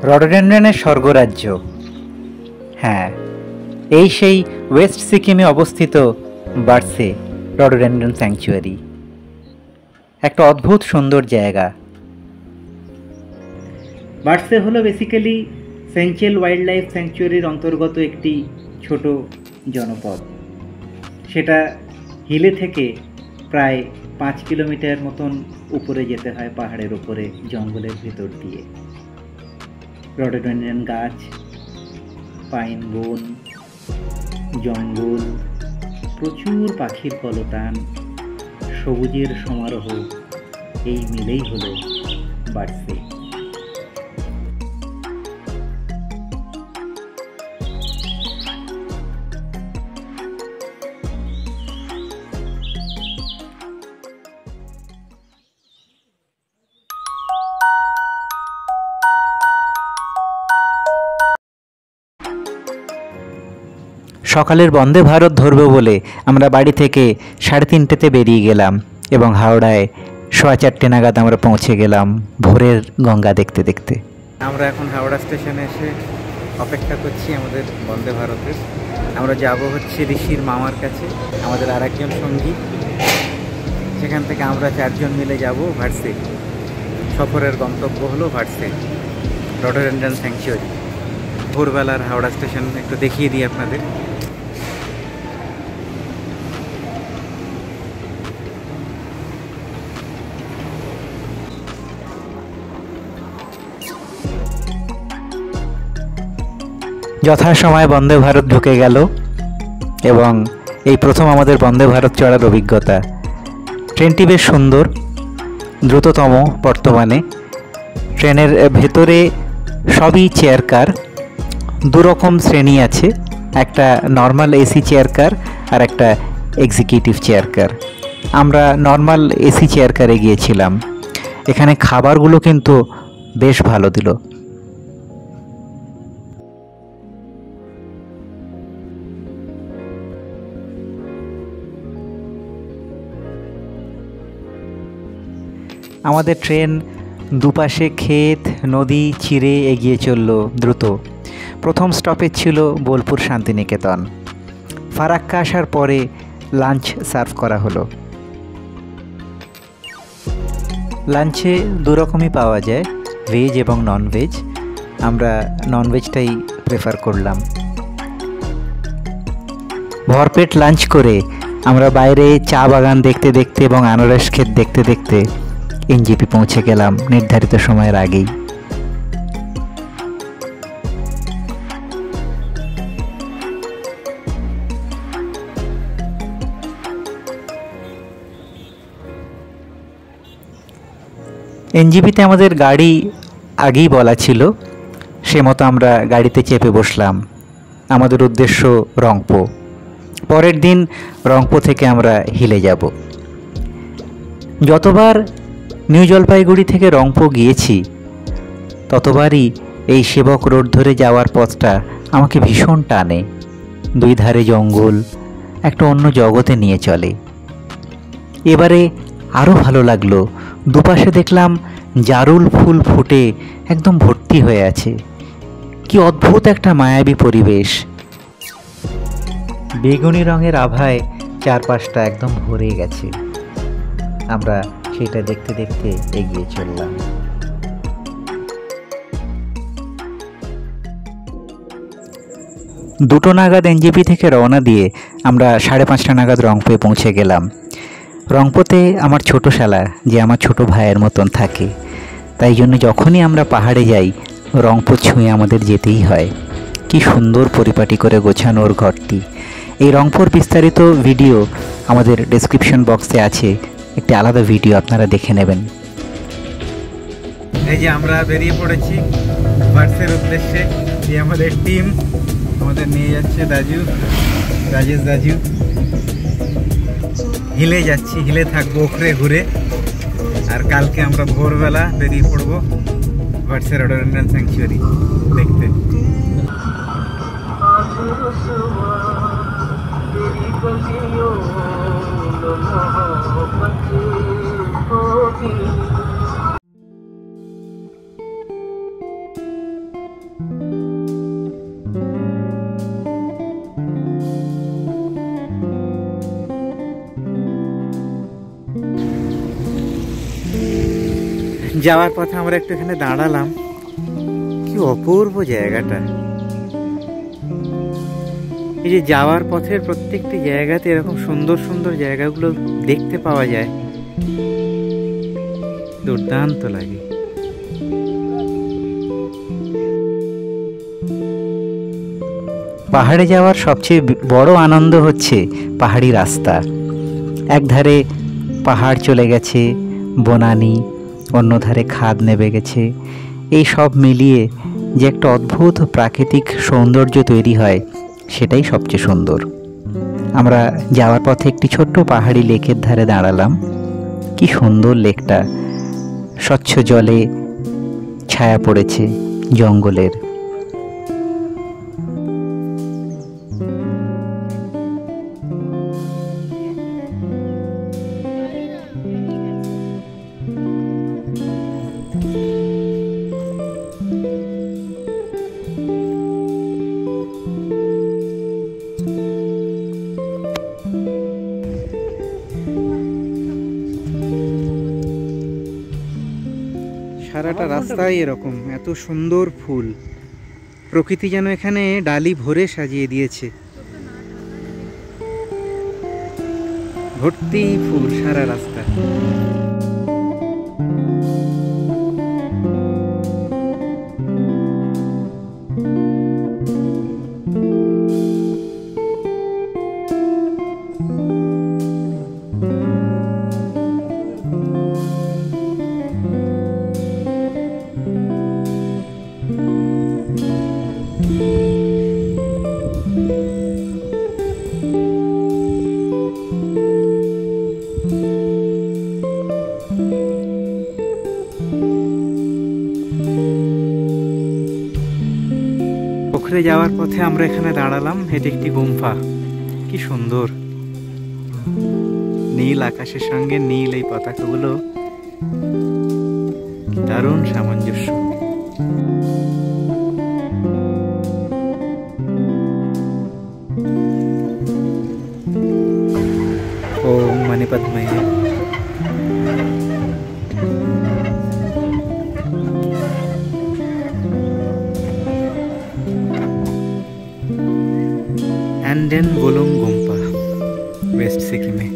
রডোডেনড্রনের স্বর্গরাজ্য। হ্যাঁ, এই সেই ওয়েস্ট সিকিমে অবস্থিত বার্সে রডোডেনড্রন স্যাংচুয়ারি। একটা অদ্ভুত সুন্দর জায়গা। বার্সে হলো বেসিক্যালি সেঞ্চুয়েল ওয়াইল্ড লাইফ স্যাংচুয়ারির অন্তর্গত একটি ছোট জনপদ। সেটা হিলে থেকে প্রায় 5 কিলোমিটার মতন উপরে যেতে হয়, পাহাড়ের উপরে জঙ্গলের ভেতর দিয়ে। রডোডেনড্রন গাছ, পাইন বন, জঙ্গল, প্রচুর পাখির কলতান, সবুজের সমারোহ, এই মিলেই হলো বার্সে। সকালের বন্দে ভারত ধরব বলে আমরা বাড়ি থেকে 3:30তে বেরিয়ে গেলাম এবং হাওড়ায় 4:15 নাগাদ আমরা পৌঁছে গেলাম ভোরের গঙ্গা দেখতে দেখতে। আমরা এখন হাওড়া স্টেশনে এসে অপেক্ষা করছি আমাদের বন্দে ভারতের। আমরা যাব হচ্ছে ঋষির মামার কাছে, আমাদের আর একজন সঙ্গী। সেখান থেকে আমরা 4 জন মিলে যাব ভার্সে। সফরের গন্তব্য হলো ভার্সে রডোডেনড্রন স্যাংচুয়ারি। ভোরবেলার হাওড়া স্টেশন একটু দেখিয়ে দিই আপনাদের। যথাসময়ে বন্দে ভারত ঢুকে গেল এবং এই প্রথম আমাদের বন্দে ভারত চড়ার অভিজ্ঞতা। ট্রেনটি বেশ সুন্দর, দ্রুততম বর্তমানে। ট্রেনের ভেতরে সবই চেয়ার কার। 2 রকম শ্রেণী আছে, একটা নর্মাল এসি চেয়ার কার আর একটা এক্সিকিউটিভ চেয়ার কার। আমরা নর্মাল এসি চেয়ার কারে গিয়েছিলাম। এখানে খাবারগুলো কিন্তু বেশ ভালো দিল। আমাদের ট্রেন দুপাশে ক্ষেত নদী চিরে এগিয়ে চলল দ্রুত। প্রথম স্টপেজ ছিল বোলপুর শান্তিনিকেতন। ফারাক্কা আসার পরে লাঞ্চ সার্ভ করা হলো। লাঞ্চে 2 রকমই পাওয়া যায়, ভেজ এবং ননভেজ। আমরা ননভেজটাই প্রেফার করলাম। ভরপেট লাঞ্চ করে আমরা বাইরে চা বাগান দেখতে দেখতে এবং আনারস ক্ষেত দেখতে দেখতে এনজেপি পৌঁছে গেলাম নির্ধারিত সময়ের আগেই। এনজেপিতে আমাদের গাড়ি আগেই বলা ছিল, সে মতো আমরা গাড়িতে চেপে বসলাম। আমাদের উদ্দেশ্য রংপো। পরের দিন রংপো থেকে আমরা হিলে যাব। যতবার নিউ জলপাইগুড়ি থেকে রংপো গিয়েছি ততবারই এই সেবক রোড ধরে যাওয়ার পথটা আমাকে ভীষণ টানে। 2 ধারে জঙ্গল, একটা অন্য জগতে নিয়ে চলে। এবারে আরও ভালো লাগলো, দুপাশে দেখলাম জারুল ফুল ফুটে একদম ভর্তি হয়ে আছে। কি অদ্ভুত একটা মায়াবী পরিবেশ। বেগুনি রঙের আভায় চারপাশটা একদম ভরে গেছে। আমরা সেটা দেখতে দেখতে এগিয়ে চললাম। 2টো নাগাদ এনজেপি থেকে রওনা দিয়ে আমরা 5:30 নাগাদ রংপোয় পৌঁছে গেলাম। রংপোতে আমার ছোট শালা, যে আমার ছোট ভাইয়ের মতন থাকে, তাই জন্য যখনই আমরা পাহাড়ে যাই রংপো ছুঁয়ে আমাদের যেতেই হয়। কি সুন্দর পরিপাটি করে গোছানো ওর ঘরটি। এই রংপোর বিস্তারিত ভিডিও আমাদের ডেসক্রিপশন বক্সে আছে, একটি আলাদা ভিডিও আপনারা দেখে নেবেন। এই যে আমরা বেরিয়ে পড়েছি ভার্সের উদ্দেশ্যে। এই আমাদের টিম আমাদের নিয়ে যাচ্ছে রাজেশ দাজু। হিলে যাচ্ছি, হিলে থাকবো ওখরে ঘুরে। আর কালকে আমরা ভোরবেলা বেরিয়ে পড়বো ভার্সে রডোডেনড্রন স্যাংচুয়ারি দেখতে। যাওয়ার পথে আমরা একটু এখানে দাঁড়ালাম। কি অপূর্ব জায়গাটা! এই যে যাওয়ার পথের প্রত্যেকটি জায়গাতে এরকম সুন্দর সুন্দর জায়গাগুলো দেখতে পাওয়া যায়, দুর্দান্ত লাগে। পাহাড়ে যাওয়ার সবচেয়ে বড় আনন্দ হচ্ছে পাহাড়ি রাস্তা। একধারে পাহাড় চলে গেছে, বনানী, অন্য ধারে খাদ নেমে গেছে। এই সব মিলিয়ে যে একটা অদ্ভুত প্রাকৃতিক সৌন্দর্য তৈরি হয়, সেটাই সবচেয়ে সুন্দর। আমরা যাওয়ার পথে একটি ছোট্ট পাহাড়ি লেকের ধারে দাঁড়ালাম। কি সুন্দর লেকটা! স্বচ্ছ জলে ছায়া পড়েছে জঙ্গলের। সারাটা রাস্তায় এরকম এত সুন্দর ফুল, প্রকৃতি যেন এখানে ডালি ভরে সাজিয়ে দিয়েছে। ভর্তি ফুল সারা রাস্তা। পোখরে যাওয়ার পথে আমরা এখানে দাঁড়ালাম। এটি একটি গুম্ফা। কি সুন্দর! নীল আকাশের সঙ্গে নীল এই পতাকাগুলো, দারুণ সামঞ্জস্য। ওম মণি পদ্ময়ে। অ্যান্ডেন গোলং গুম্পা, ওয়েস্ট সিকিমে।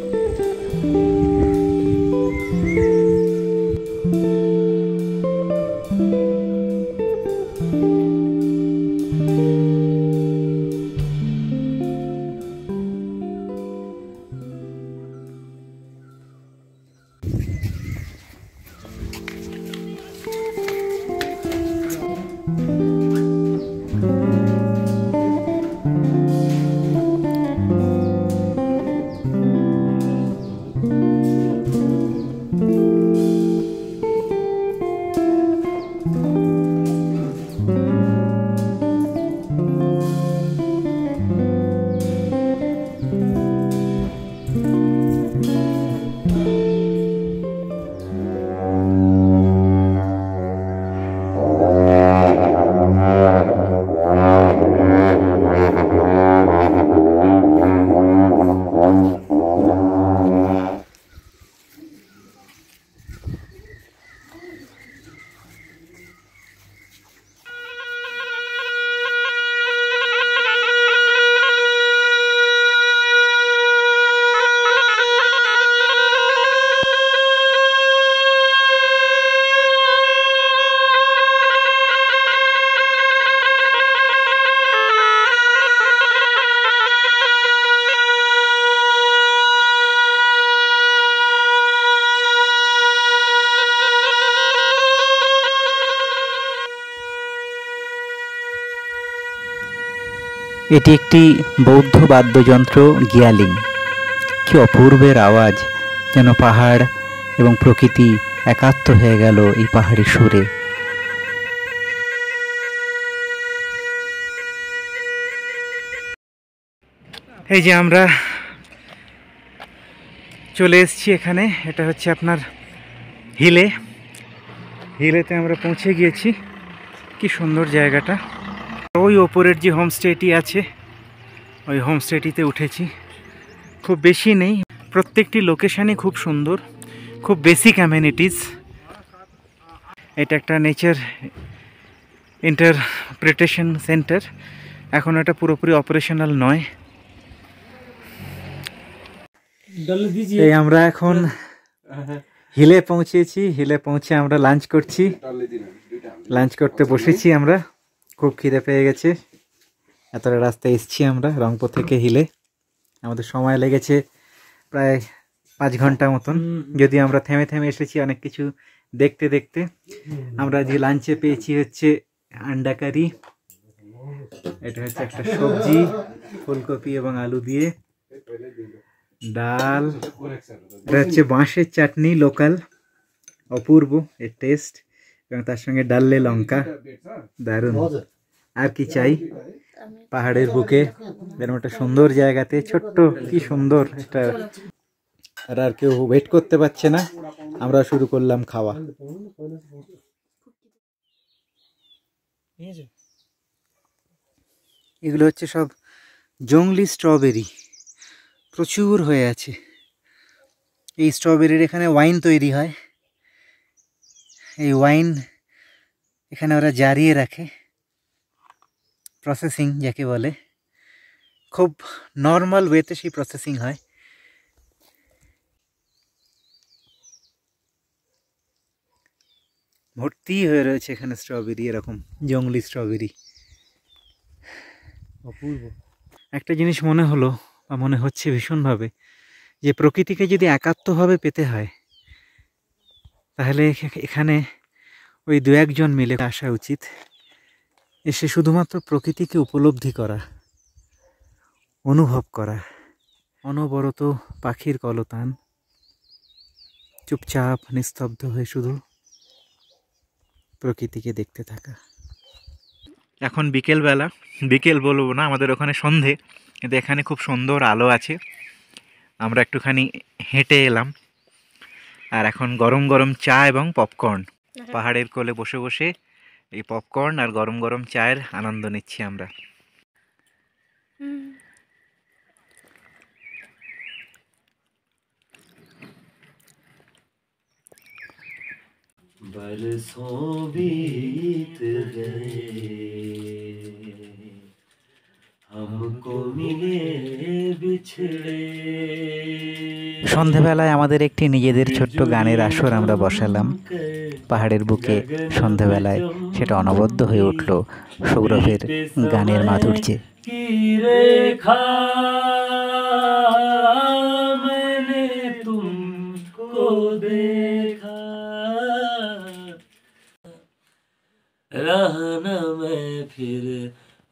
এটি একটি বৌদ্ধ বাদ্যযন্ত্র গিয়ালিং। কি অপূর্বের আওয়াজ! যেন পাহাড় এবং প্রকৃতি একাত্ম হয়ে গেল এই পাহাড়ি সুরে। এই যে আমরা চলে এসেছি এখানে। এটা হচ্ছে আপনার হিলেতে আমরা পৌঁছে গিয়েছি। কি সুন্দর জায়গাটা! ওই ওপরের যে হোমস্টেটি আছে, ওই হোমস্টেটিতে উঠেছি। খুব বেশি নেই, প্রত্যেকটি লোকেশানই খুব সুন্দর, খুব বেসিক অ্যামেনিটিস। এটা একটা নেচার ইন্টারপ্রিটেশন সেন্টার, এখন এটা পুরোপুরি অপারেশনাল নয়। এই আমরা এখন হিলে পৌঁছেছি, হিলে পৌঁছে আমরা লাঞ্চ করছি, লাঞ্চ করতে বসেছি আমরা। খুব খিদে পেয়ে গেছে, এতটা রাস্তায় এসছি আমরা রংপুর থেকে হিলে। আমাদের সময় লেগেছে প্রায় 5 ঘন্টা মতন, যদি আমরা থেমে থেমে এসেছি অনেক কিছু দেখতে দেখতে। আমরা যে লাঞ্চে পেয়েছি হচ্ছে আন্ডা কারি, এটা হচ্ছে একটা সবজি ফুলকপি এবং আলু দিয়ে, ডাল, এটা হচ্ছে বাঁশের চাটনি লোকাল, অপূর্ব এর টেস্ট, এবং তার সঙ্গে ডাললে লঙ্কা, দারুণ। আর কি চাই, পাহাড়ের বুকে এরকম একটা সুন্দর জায়গাতে, ছোট্ট কি সুন্দর এটা। আর কেউ ওয়েট করতে পারছে না, আমরা শুরু করলাম খাওয়া। এগুলো হচ্ছে সব জংলি স্ট্রবেরি, প্রচুর হয়ে আছে। এই স্ট্রবেরির এখানে ওয়াইন তৈরি হয়, এই ওয়াইন এখানে ওরা জারিয়ে রাখে, প্রসেসিং যাকে বলে, খুব নর্মাল ওয়েতে সেই প্রসেসিং হয়। ভর্তি হয়ে রয়েছে এখানে স্ট্রবেরি, এরকম জংলি স্ট্রবেরি, অপূর্ব। একটা জিনিস মনে হলো বা মনে হচ্ছে ভীষণভাবে, যে প্রকৃতিকে যদি একাত্মভাবে পেতে হয় তাহলে এখানে ওই 2-1 জন মিলে আসা উচিত, এসে শুধুমাত্র প্রকৃতিকে উপলব্ধি করা, অনুভব করা। অনবরত পাখির কলতান, চুপচাপ নিস্তব্ধ হয়ে শুধু প্রকৃতিকে দেখতে থাকা। এখন বিকেলবেলা, বিকেল বলবো না, আমাদের ওখানে সন্ধে, কিন্তু এখানে খুব সুন্দর আলো আছে। আমরা একটুখানি হেঁটে এলাম, আর এখন গরম গরম চা এবং পপকর্ন, পাহাড়ের কোলে বসে বসে এই পপকর্ন আর গরম গরম চায়ের আনন্দ নিচ্ছি আমরা। সন্ধেবেলায় আমাদের একটি নিজেদের ছোট্ট গানের আসর আমরা বসালাম পাহাড়ের বুকে। সন্ধেবেলায় সেটা অনবদ্য হয়ে উঠল সৌরভের গানের মাধুর্যে। रहना मैं फिर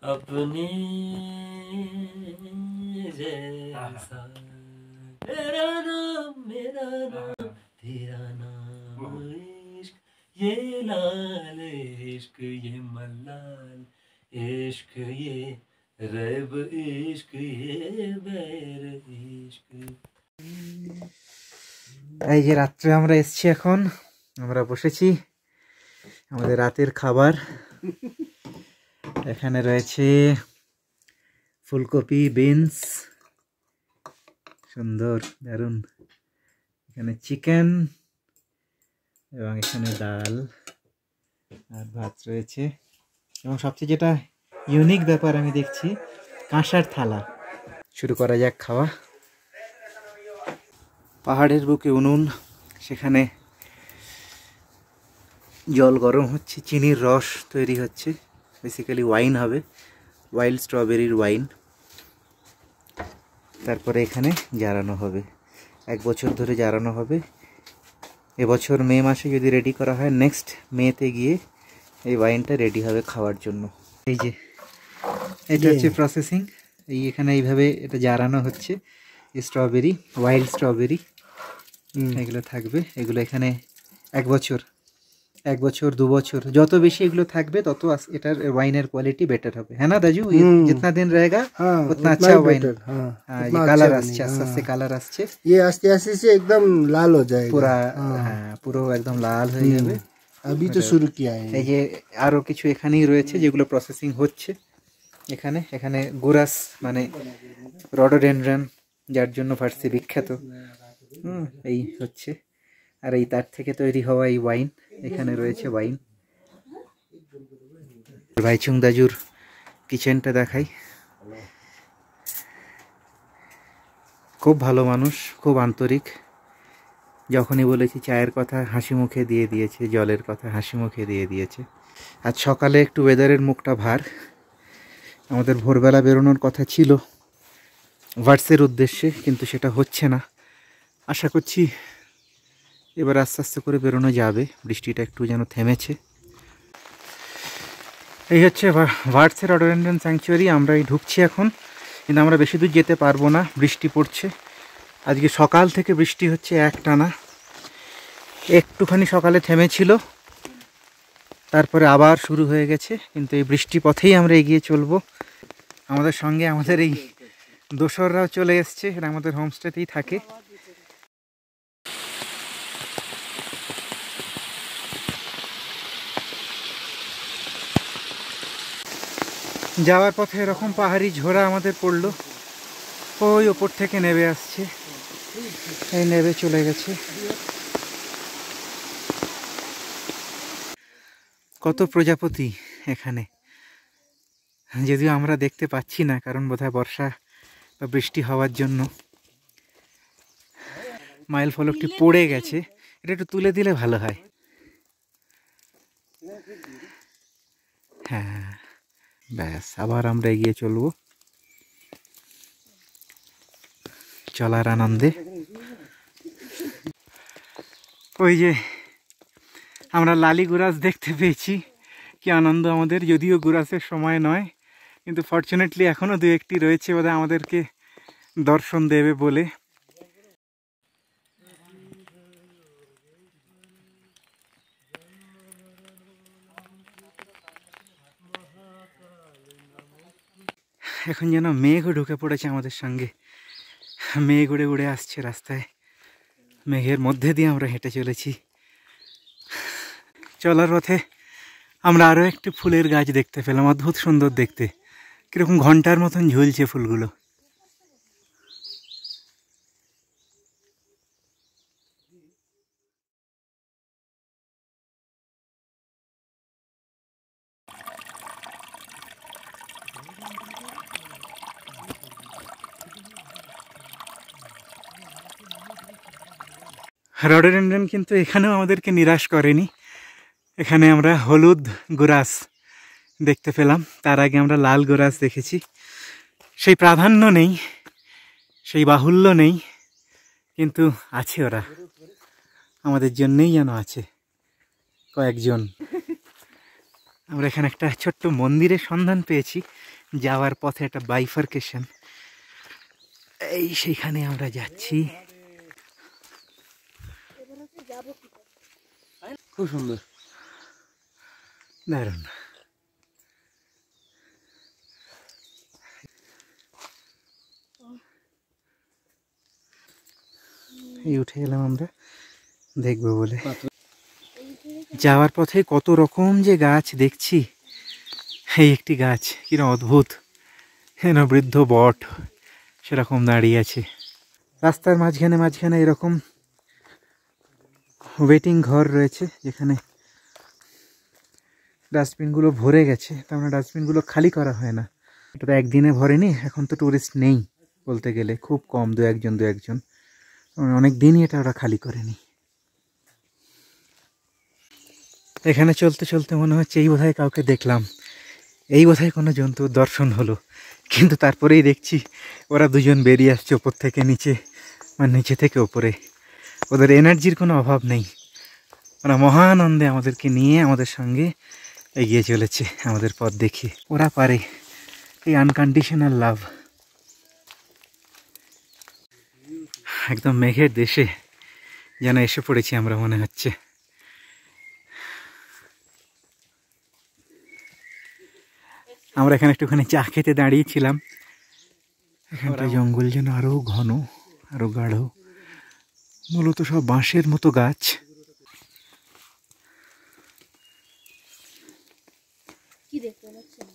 अपने जैसा, तेरा नाम मेरा नाम तेरा नाम इश्क, ये लाल इश्क ये मलाल इश्क, ये रैब इश्क ये बैर इश्क। এই যে রাত্রে আমরা এসছি, এখন আমরা বসেছি আমাদের রাতের খাবার। এখানে রয়েছে ফুলকপি, বিনস, সুন্দর দারুণ, এখানে চিকেন, এবং এখানে ডাল আর ভাত রয়েছে। এবং সবচেয়ে যেটা ইউনিক ব্যাপার আমি দেখছি, কাঁসার থালা। শুরু করা যাক খাওয়া। পাহাড়ের বুকে উনুন, সেখানে জল গরম হচ্ছে, চিনির রস তৈরি হচ্ছে, বেসিক্যালি ওয়াইন হবে, ওয়াইল্ড স্ট্রবেরির ওয়াইন। তারপরে এখানে জারানো হবে, 1 বছর ধরে জারানো হবে। এবছর মে মাসে যদি রেডি করা হয়, নেক্সট মেতে গিয়ে এই ওয়াইনটা রেডি হবে খাওয়ার জন্য। এই যে এটা হচ্ছে প্রসেসিং, এই এখানে এইভাবে এটা জারানো হচ্ছে। স্ট্রবেরি, ওয়াইল্ড স্ট্রবেরি এগুলো থাকবে, এগুলো এখানে 1 বছর 2 বছর যত বেশি এগুলো থাকবে তত এটার ওয়াইনের কোয়ালিটি বেটার হবে। হ্যাঁ না দাজু, जितना दिन रहेगा उतना अच्छा वाइन। हाँ, ये कलर আসছে, আস্তে আস্তে কালার আসছে, ये आस्ते आस्ते से एकदम लाल हो जाएगा পুরা। হ্যাঁ, পুরো একদম লাল হয়ে যাবে। अभी तो शुरू किया है। এই যে আরো কিছু এখানেই রয়েছে যেগুলো প্রসেসিং হচ্ছে। এখানে এখানে গুরাস মানে রডোডেনড্রন, যার জন্য ফার্সি বিখ্যাত। এই হচ্ছে আর এই তার থেকে তৈরি হওয়া এই ওয়াইন, এখানে রয়েছে ওয়াইন। ভাইচুং দাজুর কিচেনটা দেখাই। খুব ভালো মানুষ, খুব আন্তরিক। যখনই বলেছি চায়ের কথা হাসি মুখে দিয়ে দিয়েছে, জলের কথা হাসি মুখে দিয়ে দিয়েছে। আজ সকালে একটু ওয়েদারের মুখটা ভার। আমাদের ভোরবেলা বেরোনোর কথা ছিল ভার্সের উদ্দেশ্যে, কিন্তু সেটা হচ্ছে না। আশা করছি এবার আস্তে আস্তে করে বেরোনো যাবে, বৃষ্টিটা একটু যেন থেমেছে। এই হচ্ছে ভার্সের রডোডেনড্রন স্যাংচুয়ারি। আমরা এই ঢুকছি এখন, কিন্তু আমরা বেশি দূর যেতে পারবো না, বৃষ্টি পড়ছে। আজকে সকাল থেকে বৃষ্টি হচ্ছে একটানা। একটুখানি সকালে থেমেছিল, তারপরে আবার শুরু হয়ে গেছে। কিন্তু এই বৃষ্টি পথেই আমরা এগিয়ে চলবো। আমাদের সঙ্গে আমাদের এই দোসররাও চলে এসছে, এরা আমাদের হোমস্টেতেই থাকে। যাওয়ার পথে এরকম পাহাড়ি ঝোড়া আমাদের পড়লো, ওই ওপর থেকে নেমে আসছে, এই নেমে চলে গেছে। কত প্রজাপতি এখানে, যদিও আমরা দেখতে পাচ্ছি না, কারণ বোধহয় বর্ষা বা বৃষ্টি হওয়ার জন্য মাইল ফলকটি পড়ে গেছে। এটা একটু তুলে দিলে ভালো হয়। হ্যাঁ, ব্যাস, আবার আমরা এগিয়ে চলবো চলার আনন্দে। ওই যে আমরা লালি গুরাস দেখতে পেয়েছি, কি আনন্দ আমাদের। যদিও গুরাসের সময় নয়, কিন্তু ফর্চুনেটলি এখনও দু একটি রয়েছে, বোধহয় আমাদেরকে দর্শন দেবে বলে। এখন যেন মেঘও ঢুকে পড়েছে আমাদের সঙ্গে, মেঘ উড়ে উড়ে আসছে রাস্তায়। মেঘের মধ্যে দিয়ে আমরা হেঁটে চলেছি। চলার পথে আমরা আরও একটি ফুলের গাছ দেখতে পেলাম, অদ্ভুত সুন্দর দেখতে, কীরকম ঘন্টার মতন ঝুলছে ফুলগুলো। রডোডেনড্রন কিন্তু এখানেও আমাদেরকে নিরাশ করেনি। এখানে আমরা হলুদ গোরাস দেখতে পেলাম, তার আগে আমরা লাল গোরাস দেখেছি। সেই প্রাধান্য নেই, সেই বাহুল্য নেই, কিন্তু আছে, ওরা আমাদের জন্যেই যেন আছে কয়েকজন। আমরা এখানে একটা ছোট্ট মন্দিরের সন্ধান পেয়েছি, যাওয়ার পথে একটা বাইফার্কেশন, এই সেইখানে আমরা যাচ্ছি। খুব সুন্দর, দারুণ। এই উঠে গেলাম আমরা দেখবো বলে। যাওয়ার পথে কত রকম যে গাছ দেখছি। এই একটি গাছ কিনা অদ্ভুত, হেন বৃদ্ধ বট সেরকম দাঁড়িয়ে আছে রাস্তার মাঝখানে মাঝখানে। এরকম ওয়েটিং ঘর রয়েছে, যেখানে ডাস্টবিনগুলো ভরে গেছে, তার মানে ডাস্টবিনগুলো খালি করা হয় না। এটা তো একদিনে ভরেনি, এখন তো টুরিস্ট নেই বলতে গেলে, খুব কম, দু একজন। অনেক দিনই এটা ওরা খালি করেনি। এখানে চলতে চলতে মনে হচ্ছে এই বোধহয় কাউকে দেখলাম, এই বোধহয় কোনো জন্তুর দর্শন হলো। কিন্তু তারপরেই দেখছি ওরা দুজন বেরিয়ে আসছে ওপর থেকে নিচে, মানে নিচে থেকে ওপরে। ওদের এনার্জির কোনো অভাব নেই, ওরা মহানন্দে আমাদেরকে নিয়ে আমাদের সঙ্গে এগিয়ে চলেছে আমাদের পথ দেখিয়ে। ওরা পারে, এই আনকন্ডিশনাল লাভ। একদম মেঘের দেশে যেন এসে পড়েছি আমরা, মনে হচ্ছে। আমরা এখানে একটুখানি চা খেতে দাঁড়িয়েছিলাম। এখানটা জঙ্গল যেন আরো ঘন, আরো গাঢ়, মূলত সব বাঁশের মতো গাছ। কি দেখতে পাচ্ছেন?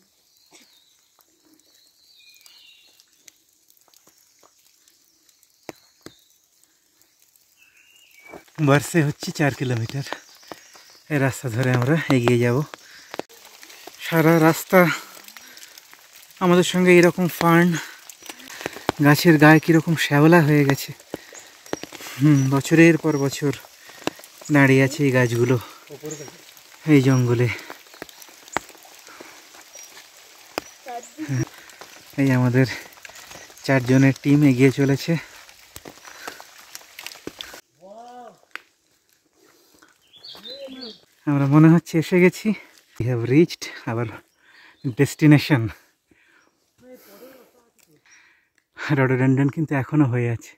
বার্সে হচ্ছে 4 কিলোমিটার। এই রাস্তা ধরে আমরা এগিয়ে যাব। সারা রাস্তা আমাদের সঙ্গে এরকম ফার্ন, গাছের গায়ে কীরকম শ্যাওলা হয়ে গেছে। বছরের পর বছর দাঁড়িয়ে আছে এই গাছগুলো এই জঙ্গলে। এই আমাদের 4 জনের টিম এগিয়ে চলেছে। আমরা মনে হচ্ছে এসে গেছি। We have reached our destination. Rhododendron কিন্তু এখনো হয়ে আছে।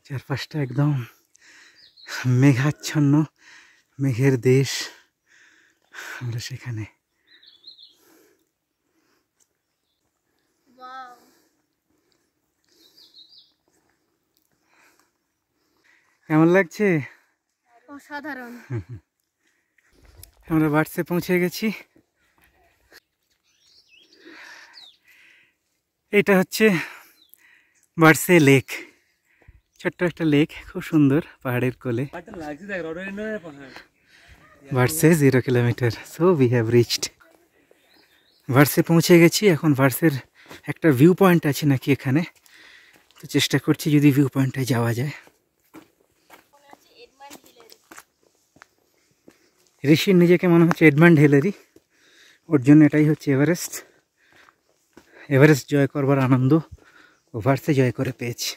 চারপাশটা একদম মেঘাচ্ছন্ন, মেঘের দেশ। আমরা সেখানে। কেমন লাগছে? অসাধারণ। আমরা বার্সে পৌঁছে গেছি। এটা হচ্ছে বার্সে লেক, ছোট্ট একটা লেক, খুব সুন্দর, পাহাড়ের কোলে। বার্সে 0 kilometre. So we have reached. ভার্সে পৌঁছে গেছি। এখন ভার্সের একটা ভিউ পয়েন্ট আছে নাকি এখানে, তো চেষ্টা করছি যদি ভিউ পয়েন্টে যাওয়া যায়। ঋষির নিজেকে মনে হচ্ছে এডমান্ড হিলারি, ওর জন্য এটাই হচ্ছে এভারেস্ট। এভারেস্ট জয় করবার আনন্দ ও ভার্সে জয় করে পেয়েছে।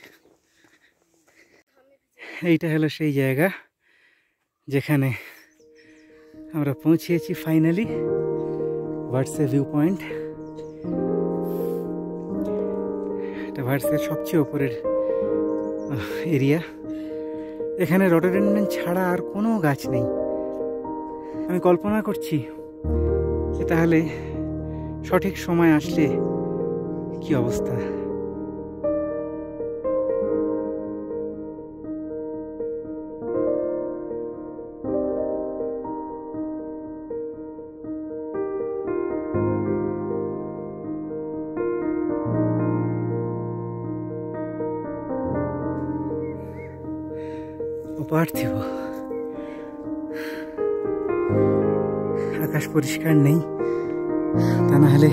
এইটা হলো সেই জায়গা যেখানে আমরা পৌঁছেছি ফাইনালি, ভার্সে ভিউ পয়েন্ট। এটা ভার্সের সবচেয়ে ওপরের এরিয়া। এখানে রডোডেন্ড্রন ছাড়া আর কোনো গাছ নেই। আমি কল্পনা করছি যে তাহলে সঠিক সময় আসলে কি অবস্থা। অপার্থিব। আকাশ পরিষ্কার নেই, তা না হলে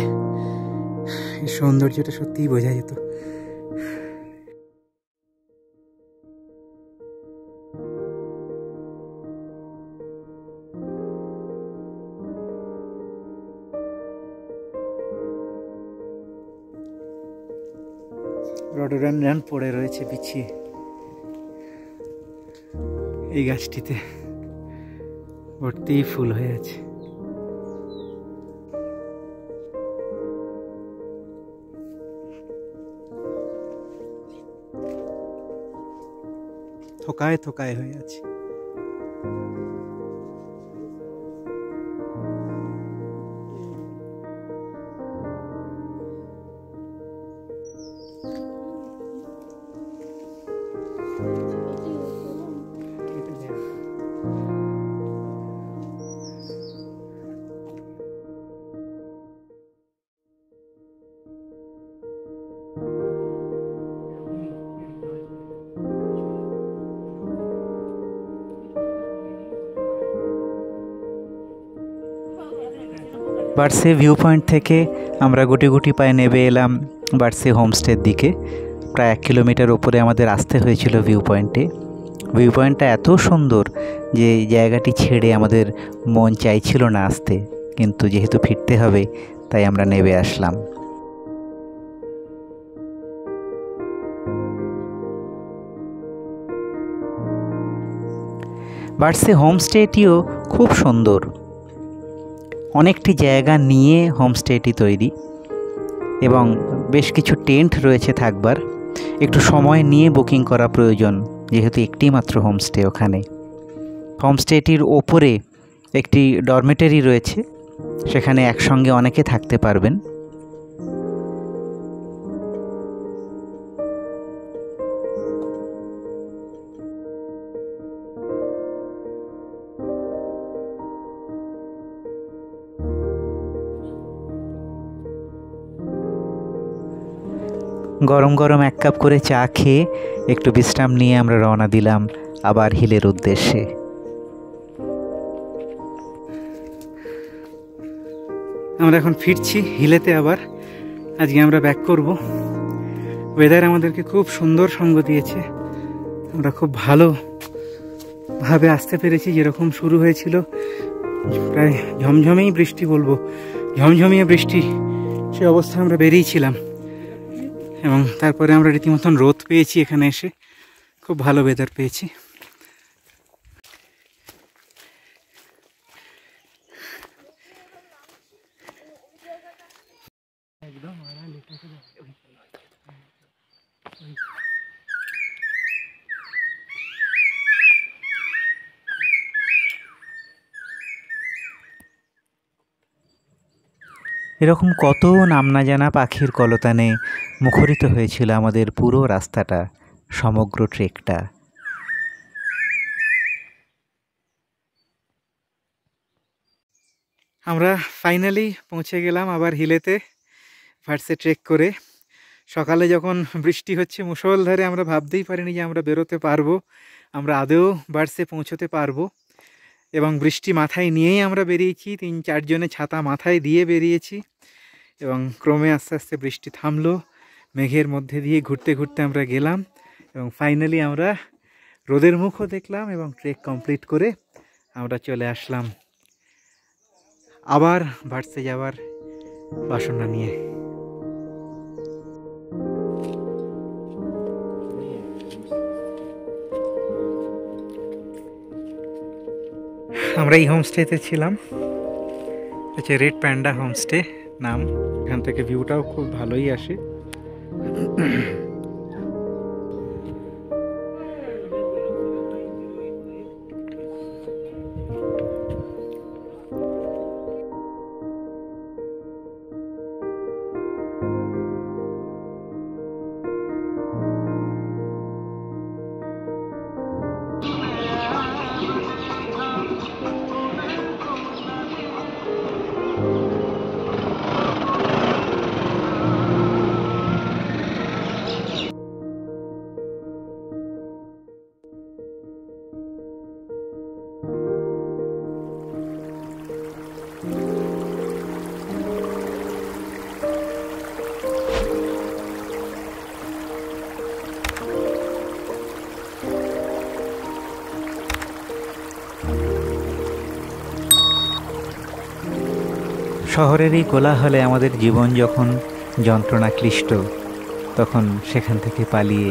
এই সৌন্দর্যটা সত্যিই বোঝা যেত। রডোডেন্ড্রন পড়ে রয়েছে বিছিয়ে এই গাছটিতে, ভর্তি ফুল হয়ে আছে। থোকায় থোকায় হয়ে আছে। বার্সে ভিউ পয়েন্ট থেকে আমরা গুটি গুটি পায়ে নেমে এলাম বার্সে হোমস্টের দিকে। প্রায় 1 কিলোমিটার ওপরে আমাদের আসতে হয়েছিল ভিউ পয়েন্টে। ভিউ পয়েন্টটা এত সুন্দর যে জায়গাটি ছেড়ে আমাদের মন চাইছিল না আসতে, কিন্তু যেহেতু ফিরতে হবে তাই আমরা নেমে আসলাম। বার্সে হোমস্টেটিও খুব সুন্দর, অনেকটি জায়গা নিয়ে হোমস্টেটি তৈরি এবং বেশ কিছু টেন্ট রয়েছে থাকবার। একটু সময় নিয়ে বুকিং করা প্রয়োজন, যেহেতু একটি মাত্র হোমস্টে ওখানে। হোমস্টেটির ওপরে একটি ডরমেটরি রয়েছে, সেখানে একসঙ্গে অনেকে থাকতে পারবেন। গরম গরম 1 কাপ করে চা খেয়ে একটু বিশ্রাম নিয়ে আমরা রওনা দিলাম আবার হিলের উদ্দেশ্যে। আমরা এখন ফিরছি হিলেতে আবার। আজকে আমরা ব্যাক করব। ওয়েদার আমাদেরকে খুব সুন্দর সঙ্গ দিয়েছে, আমরা খুব ভালোভাবে আসতে পেরেছি। যেরকম শুরু হয়েছিল প্রায় ঝমঝমেই বৃষ্টি, বলবো ঝমঝমিয়ে বৃষ্টি, সে অবস্থায় আমরা বেরিয়েছিলাম এবং তারপরে আমরা রীতিমতন রোদ পেয়েছি। এখানে এসে খুব ভালো ওয়েদার পেয়েছি। এরকম কত নাম না জানা পাখির কলতানে মুখরিত হয়েছিল আমাদের পুরো রাস্তাটা, সমগ্র ট্রেকটা। আমরা ফাইনালি পৌঁছে গেলাম আবার হিলেতে ভার্সে ট্রেক করে। সকালে যখন বৃষ্টি হচ্ছে মুষলধারে, আমরা ভাবতেই পারিনি যে আমরা বেরোতে পারবো, আমরা আদৌ ভার্সে পৌঁছতে পারবো। এবং বৃষ্টি মাথায় নিয়েই আমরা বেরিয়েছি, 3-4 জনে ছাতা মাথায় দিয়ে বেরিয়েছি এবং ক্রমে আস্তে আস্তে বৃষ্টি থামলো। মেঘের মধ্যে দিয়ে ঘুরতে ঘুরতে আমরা গেলাম এবং ফাইনালি আমরা রোদের মুখও দেখলাম এবং ট্রেক কমপ্লিট করে আমরা চলে আসলাম আবার ভার্সে যাওয়ার বাসনা নিয়ে। আমরা এই হোমস্টেতে ছিলাম, হচ্ছে রেড প্যান্ডা হোমস্টে নাম। এখান থেকে ভিউটাও খুব ভালোই আসে। শহরের এই কোলাহলে আমাদের জীবন যখন যন্ত্রণা ক্লিষ্ট, তখন সেখান থেকে পালিয়ে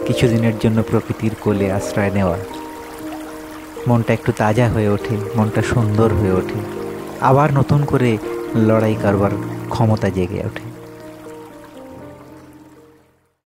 কিছুদিনের জন্য প্রকৃতির কোলে আশ্রয় নেওয়া, মনটা একটু তাজা হয়ে ওঠে, মনটা সুন্দর হয়ে ওঠে, আবার নতুন করে লড়াই করবার ক্ষমতা জেগে ওঠে।